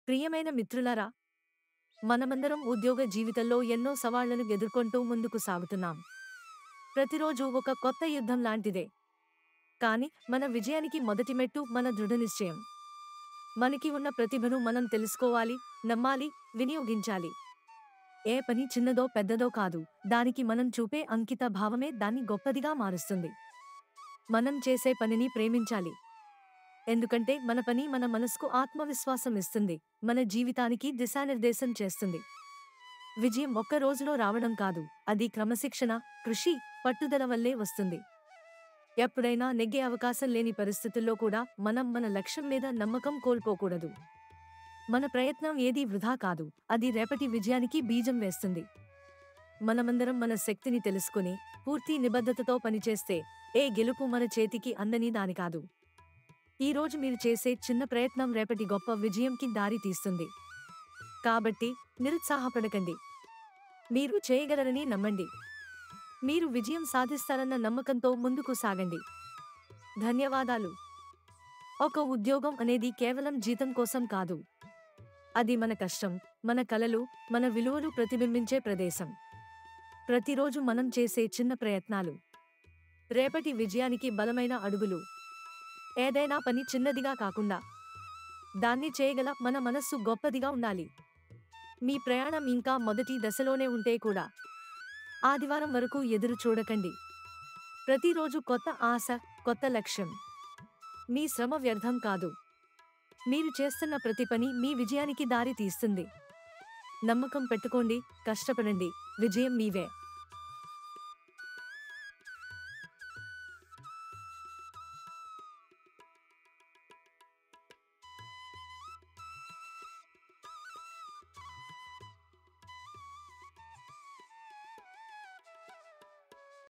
ప్రియమైన మిత్రులారా, మనమందరం ఉద్యోగ జీవితంలో ఎన్నో సవాళ్లను ఎదుర్కొంటూ ముందుకు సాగుతున్నాం. ప్రతిరోజు ఒక కొత్త యుద్ధం లాంటిదే. కానీ మన విజయానికి మొదటి మెట్టు మన దృఢనిశ్చయం. మనకి ఉన్న ప్రతిభను మనం తెలుసుకోవాలి, నమ్మాలి, వినియోగించాలి. ఏ పని చిన్నదో పెద్దదో కాదు, దానికి మనం చూపే అంకిత భావమే దాన్ని గొప్పదిగా మారుస్తుంది. మనం చేసే పనిని ప్రేమించాలి. ఎందుకంటే మన పని మన మనసుకు ఆత్మవిశ్వాసం ఇస్తుంది, మన జీవితానికి దిశానిర్దేశం చేస్తుంది. విజయం ఒక్క రోజులో రావడం కాదు, అది క్రమశిక్షణ, కృషి, పట్టుదల వల్లే వస్తుంది. ఎప్పుడైనా నెగ్గే అవకాశం లేని పరిస్థితుల్లో కూడా మనం మన లక్ష్యం మీద నమ్మకం కోల్పోకూడదు. మన ప్రయత్నం ఏదీ వృధా కాదు, అది రేపటి విజయానికి బీజం వేస్తుంది. మనమందరం మన శక్తిని తెలుసుకుని పూర్తి నిబద్ధతతో పనిచేస్తే ఏ గెలుపు మన చేతికి అందని దాని కాదు. ఈ రోజు మీరు చేసే చిన్న ప్రయత్నం రేపటి గొప్ప విజయంకి దారి తీస్తుంది. కాబట్టి నిరుత్సాహపడకండి. మీరు చేయగలరని నమ్మండి. మీరు విజయం సాధిస్తారన్న నమ్మకంతో ముందుకు సాగండి. ధన్యవాదాలు. ఒక ఉద్యోగం అనేది కేవలం జీతం కోసం కాదు. అది మన కష్టం, మన కలలు, మన విలువలు ప్రతిబింబించే ప్రదేశం. ప్రతిరోజు మనం చేసే చిన్న ప్రయత్నాలు రేపటి విజయానికి బలమైన అడుగులు. ఏదైనా పని చిన్నదిగా కాకుండా దాన్ని చేయగల మన మనస్సు గొప్పదిగా ఉండాలి. మీ ప్రయాణం ఇంకా మొదటి దశలోనే ఉంటే కూడా ఆదివారం వరకు ఎదురు చూడకండి. ప్రతిరోజు కొత్త ఆశ, కొత్త లక్ష్యం. మీ శ్రమ వ్యర్థం కాదు. మీరు చేస్తున్న ప్రతి పని మీ విజయానికి దారి తీస్తుంది. నమ్మకం పెట్టుకోండి, కష్టపడండి, విజయం మీవే.